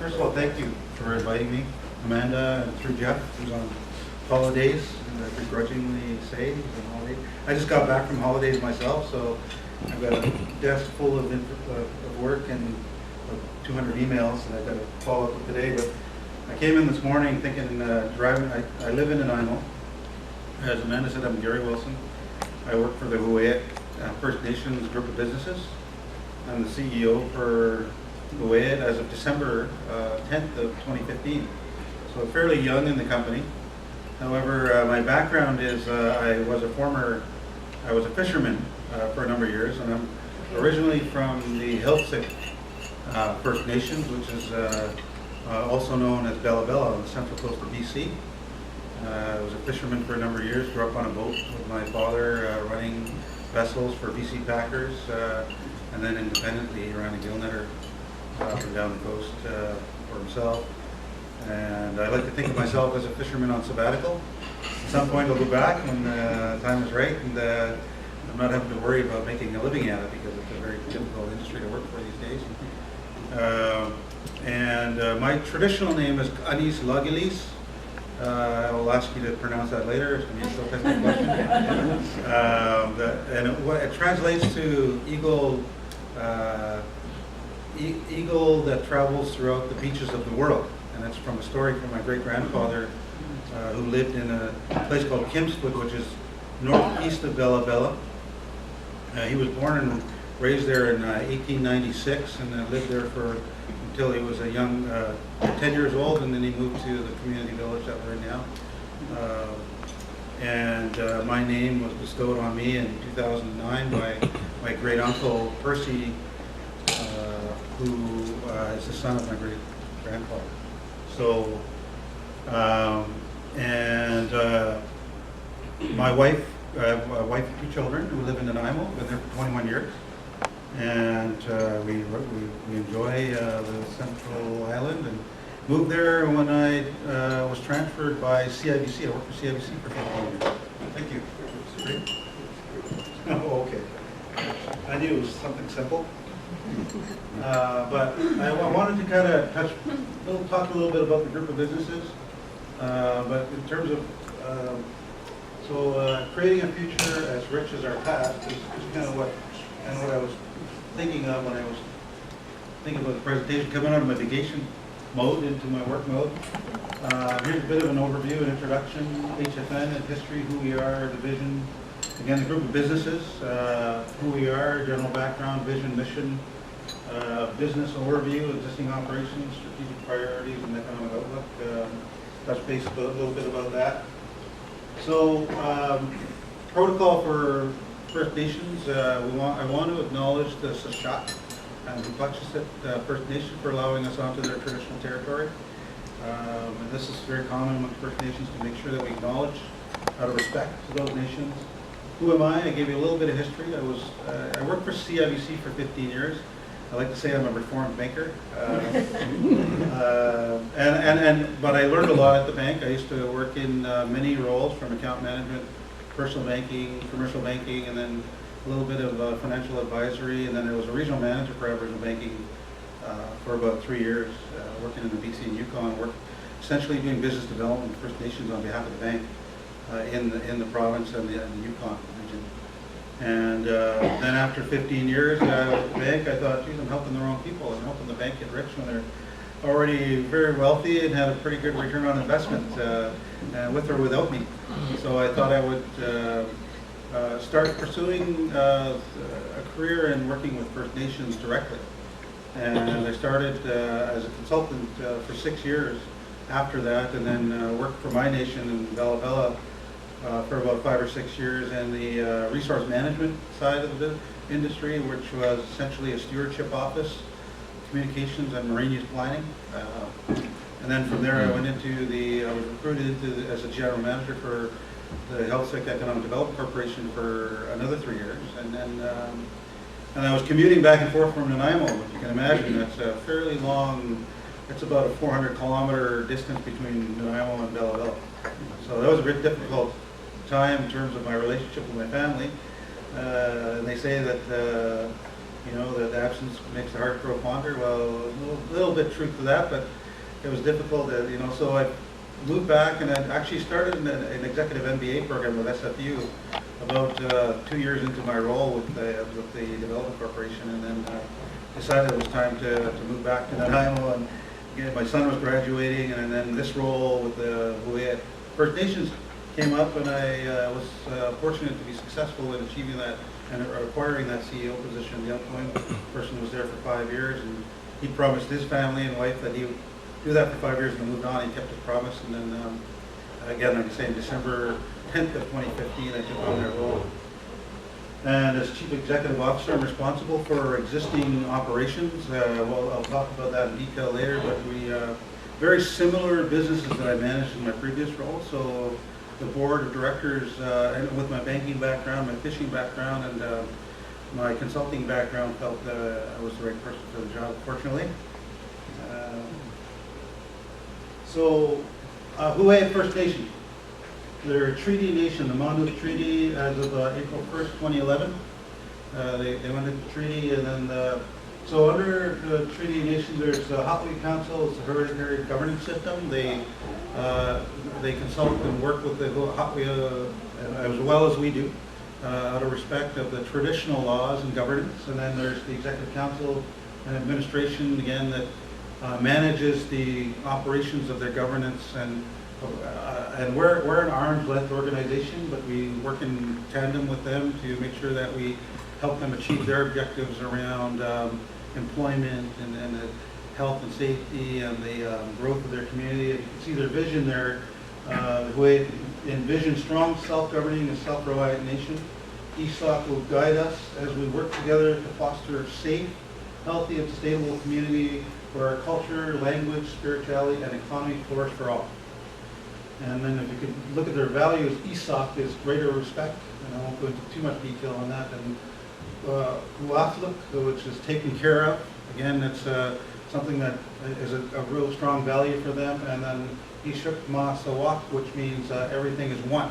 first of all, thank you for inviting me, Amanda, and through Jeff, who's on holidays, and I begrudgingly say he's on holiday. I just got back from holidays myself, so I've got a desk full of work and 200 emails that I've got to follow up with today. But I came in this morning thinking, driving. I live in Nanaimo. As Amanda said, I'm Gary Wilson. I work for the Huu-ay-aht First Nations group of businesses. I'm the CEO for Huu-ay-aht as of December 10th of 2015. So fairly young in the company. However, my background is I was a fisherman for a number of years, and I'm originally from the Heiltsuk First Nations, which is also known as Bella Bella on the central coast of BC. I was a fisherman for a number of years, grew up on a boat with my father running vessels for BC Packers, and then independently ran a gill netter up and down the coast for himself. And I like to think of myself as a fisherman on sabbatical. At some point I'll go back when the time is right, and I'm not having to worry about making a living at it because it's a very difficult industry to work for these days. My traditional name is Anis Lagilis. I'll ask you to pronounce that later. It's going to be a short technical question. It translates to eagle that travels throughout the beaches of the world. And that's from a story from my great-grandfather who lived in a place called Kimswood, which is northeast of Bella Bella. He was born and raised there in 1896 and lived there until he was a young 10 years old, and then he moved to the community village that we're in now. My name was bestowed on me in 2009 by my great-uncle Percy, who is the son of my great-grandfather. So, my wife, I have a wife and 2 children who live in Nanaimo. We've been there for 21 years. And we enjoy the Central Island, and moved there when I was transferred by CIBC. I worked for CIBC for 15 years. Thank you. Oh, okay. I knew it was something simple. But I wanted to kind of talk a little bit about the group of businesses. But in terms of creating a future as rich as our past is kind of what I was thinking of when I was thinking about the presentation, coming out of my vacation mode into my work mode. Here's a bit of an overview, an introduction, HFN and history, who we are, the vision, again, the group of businesses, who we are, general background, vision, mission, business overview, existing operations, strategic priorities, and economic outlook. Touch base a little bit about that. So, protocol for First Nations, I want to acknowledge the Sashat and the Pachacit First Nation for allowing us onto their traditional territory. And this is very common among First Nations to make sure that we acknowledge out of respect to those nations. Who am I? I gave you a little bit of history. I worked for CIBC for 15 years. I like to say I'm a reformed banker. But I learned a lot at the bank. I used to work in many roles, from account management, personal banking, commercial banking, and then a little bit of financial advisory, and then I was a regional manager for Aboriginal banking for about 3 years, working in the BC and Yukon, essentially doing business development with First Nations on behalf of the bank in the province and the Yukon region. And then after 15 years at the bank, I thought, geez, I'm helping the wrong people. I'm helping the bank get rich when they're already very wealthy and had a pretty good return on investment, with or without me. So I thought I would start pursuing a career in working with First Nations directly. And I started as a consultant for 6 years after that, and then worked for my nation in Bella Bella for about 5 or 6 years in the resource management side of the industry, which was essentially a stewardship office, communications and marine use planning. And then from there I went I was recruited as a general manager for the Heiltsuk Economic Development Corporation for another 3 years. And then I was commuting back and forth from Nanaimo, which you can imagine, that's a fairly long, it's about a 400-kilometer distance between Nanaimo and Bella Bella. So that was a very difficult time in terms of my relationship with my family. And they say that you know, that absence makes the heart grow fonder. Well, a little bit truth to that, but it was difficult, you know, so I moved back and I actually started an executive MBA program with SFU about 2 years into my role with the Development Corporation, and then decided it was time to move back to Nanaimo. And again, my son was graduating, and then this role with the Hooyet First Nations came up, and I was fortunate to be successful in achieving that and acquiring that CEO position. The outgoing person was there for 5 years, and he promised his family and wife that he would do that for 5 years and moved on. He kept his promise, and then again, like I say, in December 10th of 2015, I took on that role. And as Chief Executive Officer, I'm responsible for existing operations. Well, I'll talk about that in detail later, but we very similar businesses that I managed in my previous role. So the board of directors, and with my banking background, my fishing background, and my consulting background, felt I was the right person for the job, fortunately. So, Hooyet First Nation. They're a treaty nation, the Monmouth Treaty, as of April 1st, 2011. They went into treaty, and then, so under the treaty nation, there's the Hotwee Council, it's a hereditary governance system. They consult and work with the Hotwee as well as we do, out of respect of the traditional laws and governance. And then there's the Executive Council and Administration, again, that manages the operations of their governance, and we're an arm's length organization, but we work in tandem with them to make sure that we help them achieve their objectives around employment and the health and safety and the growth of their community. And you can see their vision there, the way it envisions strong, self-governing, and self-reliant nation. ESOC will guide us as we work together to foster a safe, healthy, and sustainable community where our culture, language, spirituality, and economy flourish for all. And then if you could look at their values, ESOC is greater respect, and I won't go into too much detail on that. And Uathluk, which is taken care of. Again, it's something that is a real strong value for them. And then Ishuk Masawak, which means everything is one.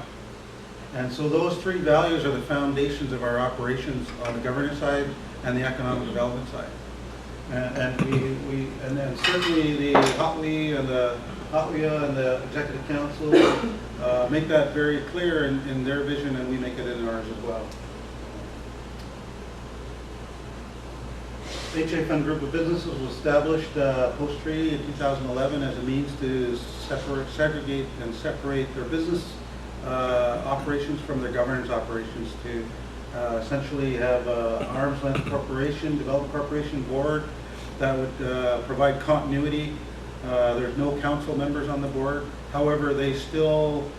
And so those three values are the foundations of our operations on the governance side and the economic development side. And then certainly the Hotwee and the Hotwea and the Executive Council make that very clear in their vision, and we make it in ours as well. The HA Fund Group of Businesses was established post-treaty in 2011 as a means to segregate and separate their business operations from their governance operations, to essentially have an arm's length corporation, development corporation board that would provide continuity. There's no council members on the board. However, they still,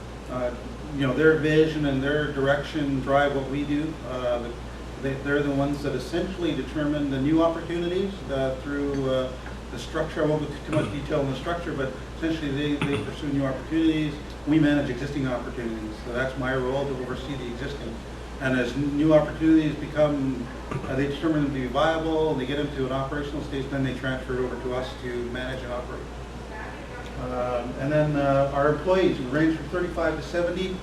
their vision and their direction drive what we do. They're the ones that essentially determine the new opportunities through the structure. I won't go into too much detail on the structure, but essentially they pursue new opportunities. We manage existing opportunities. So that's my role, to oversee the existing. And as new opportunities become, they determine them to be viable, and they get into an operational stage, then they transfer it over to us to manage and operate. And then our employees range from 35 to 70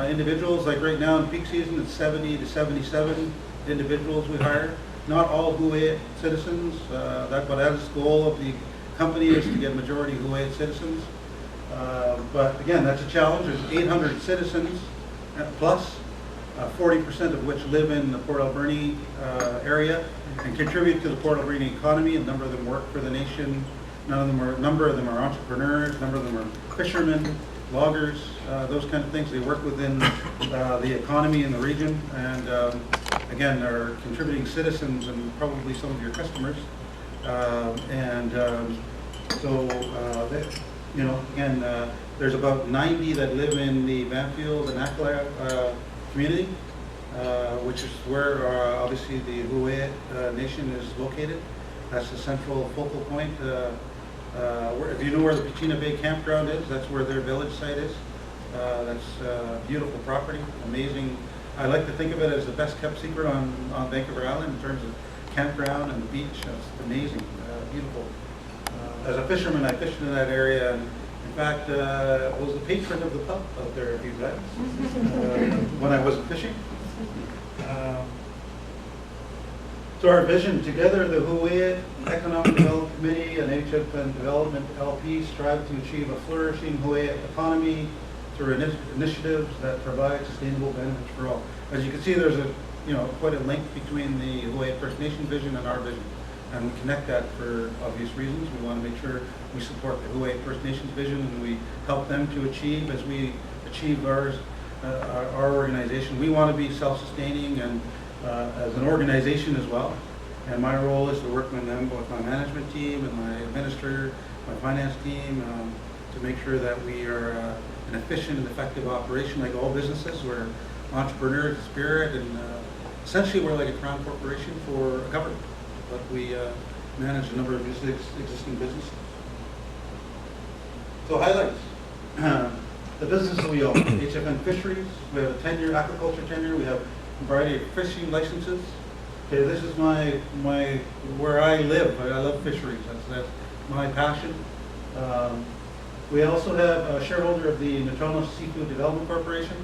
individuals. Like right now in peak season, it's 70 to 77 individuals we hire. Not all Hooyet citizens, but that's the goal of the company, is to get majority Hooyet citizens. But again, that's a challenge. There's 800 citizens plus, 40% of which live in the Port Alberni area and contribute to the Port Alberni economy. A number of them work for the nation. A number of them are entrepreneurs. A number of them are fishermen, loggers, those kind of things. They work within the economy in the region, and again, are contributing citizens and probably some of your customers. There's about 90 that live in the Banfield and Akla community, which is where obviously the Hooyet Nation is located. That's the central focal point. If you know where the Pechina Bay Campground is, that's where their village site is. That's beautiful property, amazing. I like to think of it as the best kept secret on Vancouver Island in terms of campground and the beach. It's amazing, beautiful. As a fisherman, I fished in that area, and in fact, was the patron of the pub out there a few times when I wasn't fishing. So our vision, together the Hooayah Economic Development Committee and HFN Development LP strive to achieve a flourishing Hooayah economy through initiatives that provide sustainable benefits for all. As you can see, there's quite a link between the Hooayah First Nation vision and our vision. And we connect that for obvious reasons. We want to make sure we support the Hooayah First Nations vision and we help them to achieve as we achieve ours, our organization. We want to be self-sustaining and as an organization as well. And my role is to work with them, with my management team and my administrator, my finance team, to make sure that we are an efficient and effective operation like all businesses. We're entrepreneurs in spirit, and essentially we're like a crown corporation for a government. But we manage a number of existing businesses. So highlights. The businesses we own. HFN Fisheries. We have a 10-year aquaculture tenure. We have a variety of fishing licenses. Okay, this is where I live. I love fisheries. That's my passion. We also have a shareholder of the Natono Seafood Development Corporation,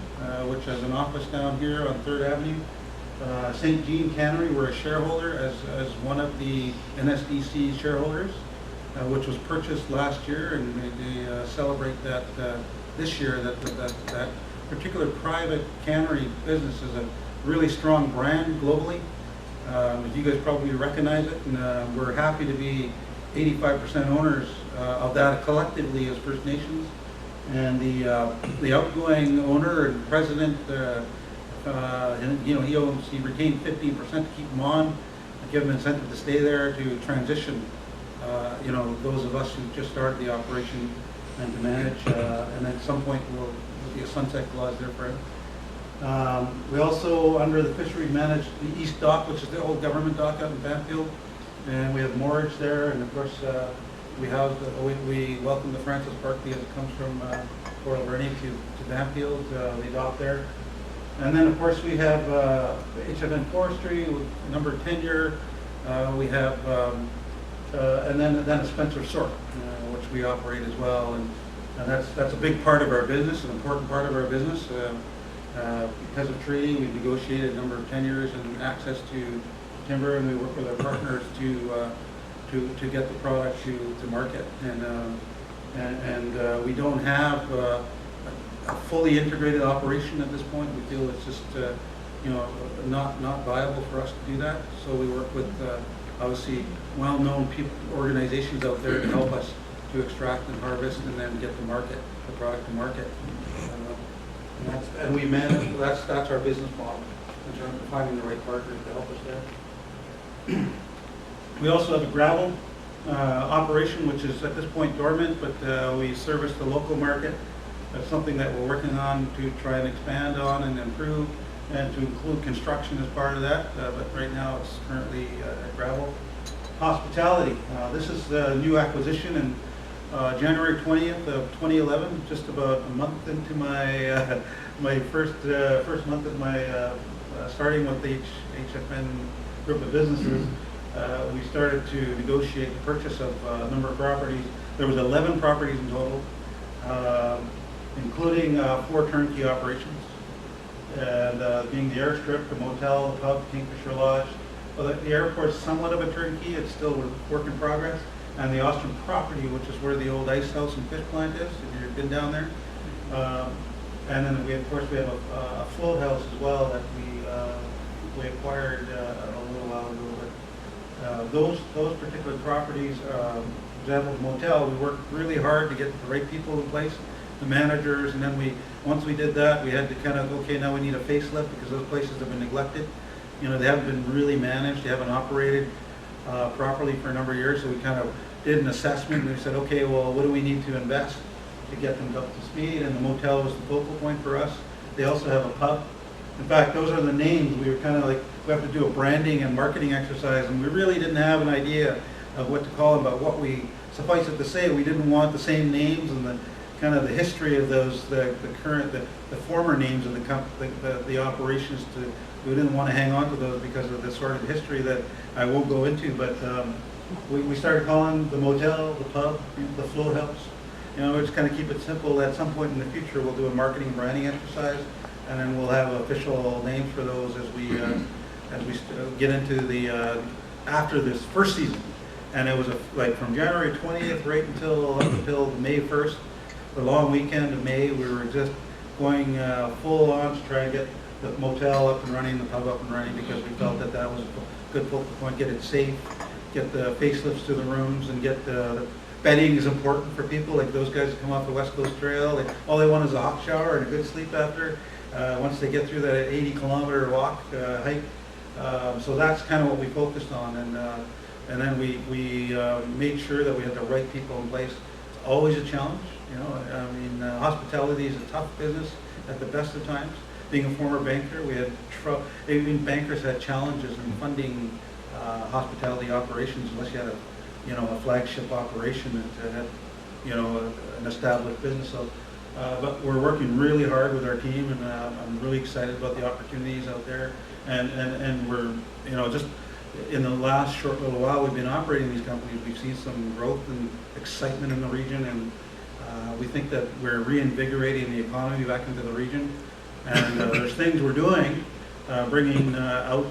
which has an office down here on 3rd Avenue. St. Jean Cannery, we're a shareholder as one of the NSDC shareholders, which was purchased last year, and they celebrate that this year. That particular private cannery business is a really strong brand globally. You guys probably recognize it, and we're happy to be 85% owners of that collectively as First Nations. And the outgoing owner and president, he retained 15% to keep him on, and give him incentive to stay there to transition. Those of us who just started the operation and to manage, and at some point will be a sunset clause there for him. We also, under the fishery, manage the East Dock, which is the old government dock out in Banfield, and we have moorage there, and of course we welcome the Francis Barkley as it comes from Port Alberni to Banfield, the dock there. And then of course we have HFN Forestry with number tenure. We have and then a Spencer Sort, which we operate as well, and that's a big part of our business, an important part of our business. Because of treaty, we've negotiated a number of tenures and access to timber, and we work with our partners to get the product to market. And we don't have a fully integrated operation at this point. We feel it's just not viable for us to do that. So we work with obviously well-known organizations out there to help us to extract and harvest and then get the product to market. And we manage. That's our business model in terms of finding the right partners to help us there. We also have a gravel operation, which is at this point dormant, but we service the local market. That's something that we're working on to try and expand on and improve, and to include construction as part of that. But right now it's currently gravel. Hospitality. This is the new acquisition in January 20th of 2011, just about a month into my my first month of my starting with the HFN group of businesses. We started to negotiate the purchase of a number of properties. There was 11 properties in total, including 4 turnkey operations, and being the airstrip, the motel, the pub, Kingfisher Lodge. Well, the airport's somewhat of a turnkey. It's still a work in progress. And the Austin property, which is where the old ice house and fish plant is, if you've been down there. And then we have a float house as well that we acquired a little while ago. But those particular properties, for example, the motel, we worked really hard to get the right people in place, the managers, and then once we did that, we had to kind of, okay, now we need a facelift because those places have been neglected. They haven't been really managed, they haven't operated properly for a number of years, so we kind of did an assessment and we said, okay, well, what do we need to invest to get them up to speed? And the motel was the focal point for us. They also have a pub. In fact, those are the names. We were kind of like, we have to do a branding and marketing exercise, and we really didn't have an idea of what to call them, but suffice it to say, we didn't want the same names and the kind of the history of those, the former names of the operations. We didn't want to hang on to those because of the sort of history that I won't go into, but we started calling the motel, the pub, the float house. We'll just kind of keep it simple. At some point in the future, we'll do a marketing branding exercise, and then we'll have official names for those as we as we get into the after this first season. And it was like from January 20th right until May 1st, the long weekend of May. We were just going full on to try and get the motel up and running, the pub up and running, because we felt that that was a good focal point. Get it safe, get the facelifts to the rooms, and get the bedding is important for people. Like those guys that come off the West Coast Trail, all they want is a hot shower and a good sleep after. Once they get through that 80-kilometer walk hike, so that's kind of what we focused on, and then we made sure that we had the right people in place. It's always a challenge, you know. I mean, hospitality is a tough business at the best of times. Being a former banker, we had even bankers had challenges in funding hospitality operations unless you had a flagship operation that had an established business. So, but we're working really hard with our team, and I'm really excited about the opportunities out there. And we're just in the last short little while we've been operating these companies, we've seen some growth and excitement in the region, and we think that we're reinvigorating the economy back into the region. And there's things we're doing, bringing out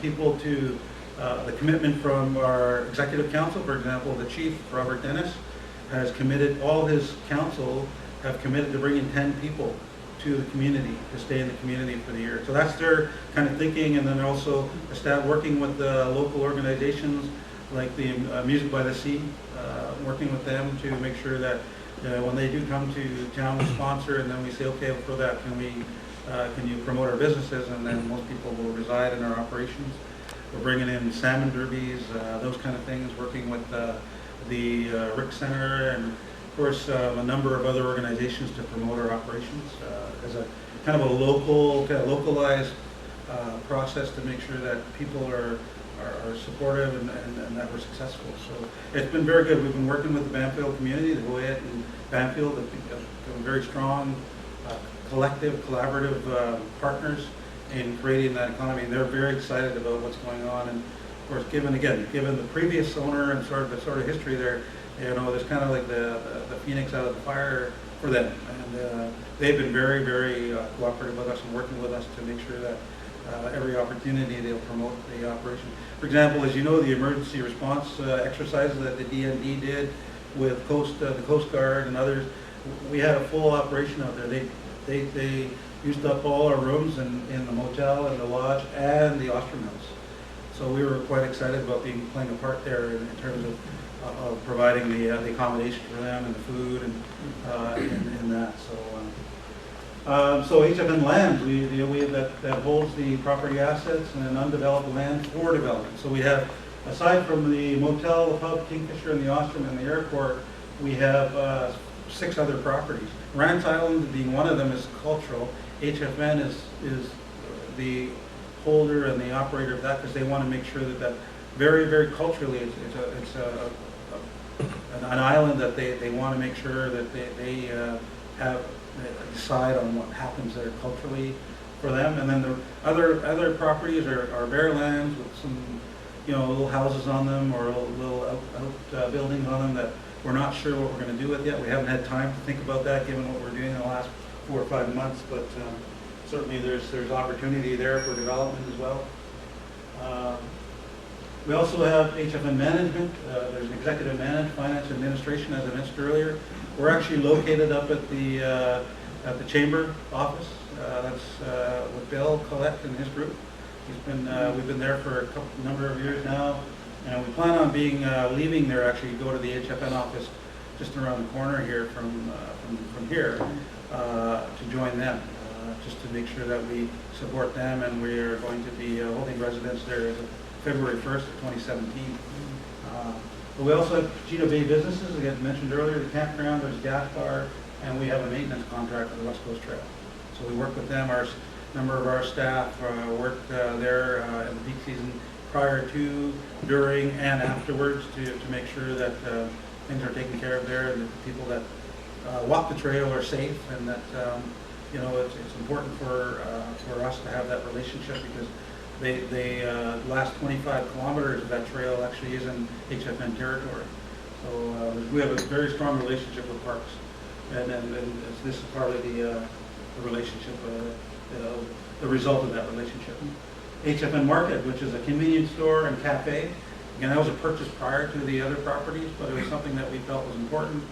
people to the commitment from our executive council. For example, the chief, Robert Dennis, has committed, all his council have committed to bringing 10 people to the community, to stay in the community for the year. So that's their kind of thinking, and then also working with the local organizations like the Music by the Sea, working with them to make sure that when they do come to town and sponsor, and then we say, okay, for that, can you promote our businesses, and then most people will reside in our operations. We're bringing in salmon derbies, those kind of things, working with the Rick Center, and of course a number of other organizations to promote our operations as a kind of a localized process to make sure that people are supportive and that we're successful. So it's been very good. We've been working with the Banfield community, the Goyette and Banfield, have become very strong, collective, collaborative partners in creating that economy. And they're very excited about what's going on. And of course, given the previous owner and sort of history there, there's kind of like the phoenix out of the fire for them. And they've been very, very cooperative with us and working with us to make sure that every opportunity they'll promote the operation. For example, as you know, the emergency response exercises that the DND did with the Coast Guard and others, we had a full operation out there. They used up all our rooms in the motel and the lodge and the Ostrom House. So we were quite excited about playing a part there in terms of providing the accommodation for them and the food and that. So HFN Lands, that holds the property assets and undeveloped land for development. So we have, aside from the motel, the pub, Kingfisher, and the Ostrom and the airport, we have 6 other properties. Rance Island being one of them is cultural. HFN is the holder and the operator of that because they want to make sure that very, very culturally it's an island that they want to make sure that they decide on what happens there culturally for them. And then the other properties are bare lands with some little houses on them or little out buildings on them that we're not sure what we're going to do with yet. We haven't had time to think about that given what we're doing in the last 4 or 5 months, but certainly there's opportunity there for development as well. We also have HFN Management. There's an executive management, finance, administration, as I mentioned earlier. We're actually located up at the chamber office. That's with Bill Collette and his group. We've been there for a number of years now, and we plan on leaving there. Actually, go to the HFN office just around the corner here from here to join them, just to make sure that we support them. And we are going to be holding residence there as of February 1st of 2017. But we also have Cheetah Bay businesses, as I mentioned earlier, the campground, there's a gas bar, and we have a maintenance contract with the West Coast Trail. So we work with them. A number of our staff worked there in the peak season prior to, during, and afterwards to make sure that things are taken care of there, and that the people that walk the trail are safe, and that it's important for us to have that relationship because the last 25 kilometers of that trail actually is in HFN territory. So we have a very strong relationship with parks, and this is part of the relationship, the result of that relationship. HFN Market, which is a convenience store and cafe. Again, that was a purchase prior to the other properties, but it was something that we felt was important,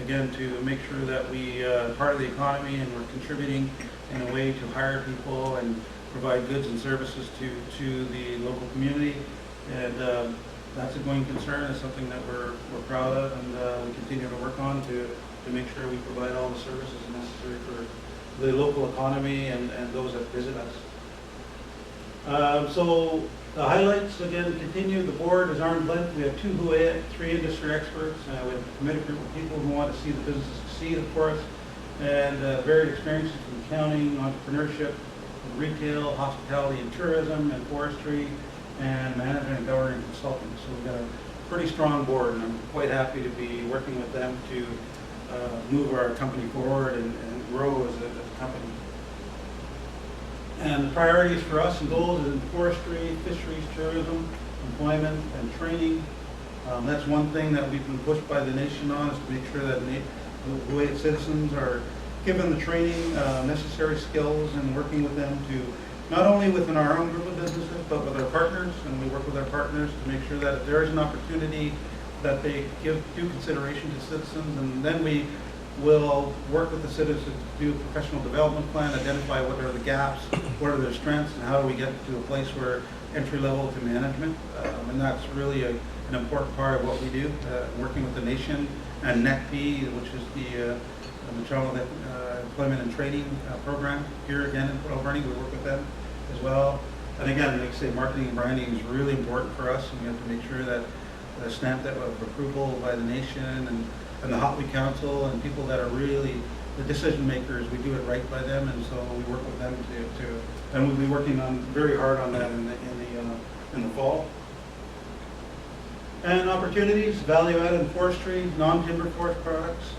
again, to make sure that we part of the economy and we're contributing in a way to hire people and provide goods and services to the local community. And that's a going concern. It's something that we're proud of, and we continue to work on to make sure we provide all the services necessary for the local economy and those that visit us. So the highlights, again, continue. The board is arm's length. We have 2 HUE, 3 industry experts. We have a committed group of people who want to see the business succeed, of course, and varied experiences from accounting, entrepreneurship, retail, hospitality and tourism, and forestry, and management and government consulting. So we've got a pretty strong board, and I'm quite happy to be working with them to move our company forward and grow as a company. And the priorities for us and goals is in forestry, fisheries, tourism, employment, and training. That's one thing that we've been pushed by the nation on, is to make sure that the citizens are given the training, necessary skills, and working with them to, not only within our own group of businesses, but with our partners, and we work with our partners to make sure that if there is an opportunity that they give due consideration to citizens, and then we will work with the citizens to do a professional development plan, identify what are the gaps, what are their strengths, and how do we get to a place where entry level to management. And that's really an important part of what we do, working with the nation and NECP, which is the Toronto Employment and Training Program here again in Alberni. We work with them as well. And again, like I say, marketing and branding is really important for us, and we have to make sure that the stamp that of approval by the nation and the Hotley Council and people that are really the decision makers, we do it right by them, and so we work with them to and we'll be working on very hard on that in the fall. And opportunities, value-added forestry, non-timber forest products.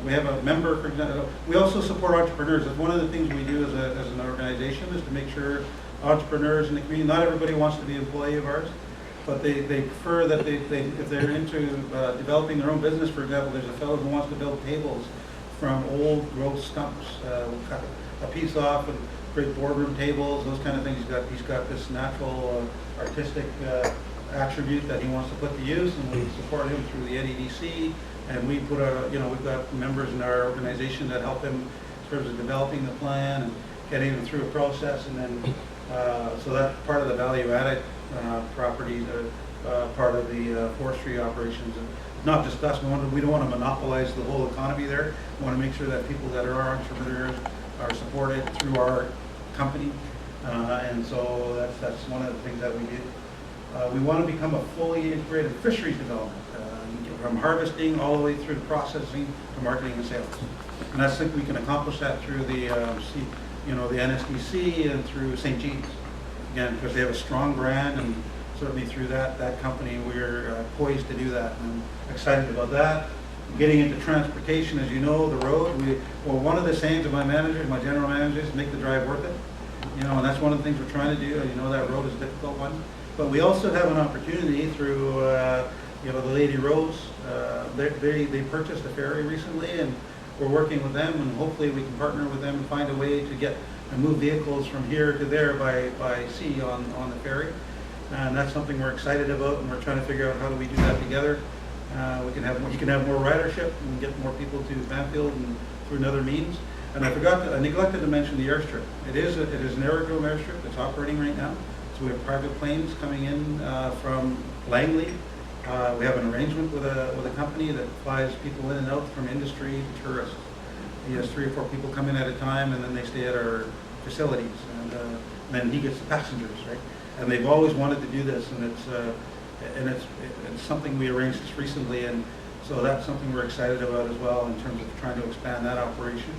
We have a member, for example. We also support entrepreneurs. That's one of the things we do as an organization, is to make sure entrepreneurs in the community, not everybody wants to be an employee of ours, but they prefer that if they're into developing their own business, for example, there's a fellow who wants to build tables from old growth stumps. We'll cut a piece off and create boardroom tables, those kind of things. He's got this natural artistic attribute that he wants to put to use, and we support him through the NEDC, and we put we've got members in our organization that help him in terms of developing the plan and getting him through a process, and then so that's part of the value-added property, part of the forestry operations. And not just us, we don't want to monopolize the whole economy there. We want to make sure that people that are our entrepreneurs are supported through our company, and so that's one of the things that we do. We want to become a fully integrated fisheries development, from harvesting all the way through the processing to marketing and sales. And I think we can accomplish that through the the NSDC and through St. Jean's. Again, because they have a strong brand, and certainly through that company, we're poised to do that. And I'm excited about that. Getting into transportation, as you know, the road. One of the sayings of my managers, my general managers, is make the drive worth it. And that's one of the things we're trying to do. That road is a difficult one. But we also have an opportunity through, the Lady Rose. They purchased a ferry recently, and we're working with them, and hopefully we can partner with them and find a way to get and move vehicles from here to there by sea on the ferry. And that's something we're excited about, and we're trying to figure out how do we do that together. You can have more ridership and get more people to Banfield and through another means. And I neglected to mention the airstrip. It is an aerodrome airstrip that's operating right now. So we have private planes coming in from Langley. We have an arrangement with a company that flies people in and out from industry to tourists. He has 3 or 4 people come in at a time, and then they stay at our facilities, and then he gets the passengers, right? And they've always wanted to do this, and it's something we arranged just recently, and so that's something we're excited about as well in terms of trying to expand that operation.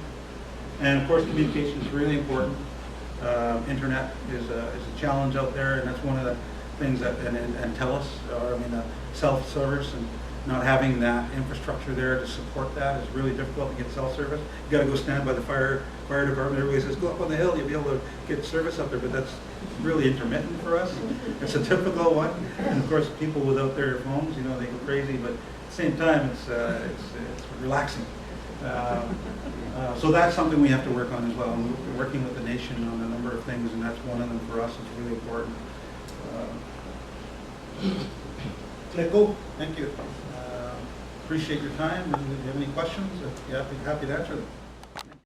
And of course, communication is really important. Internet is a challenge out there, and that's one of the things that and TELUS, self-service, and not having that infrastructure there to support that is really difficult to get self-service. You got to go stand by the fire department. Everybody says, go up on the hill, you'll be able to get service up there, but that's really intermittent for us. It's a difficult one, and of course, people without their phones, they go crazy. But at the same time, it's relaxing. So that's something we have to work on as well. And we're working with the nation on a number of things, and that's one of them for us. It's really important. Cool. Thank you. Appreciate your time. And if you have any questions, I'd be happy to answer them.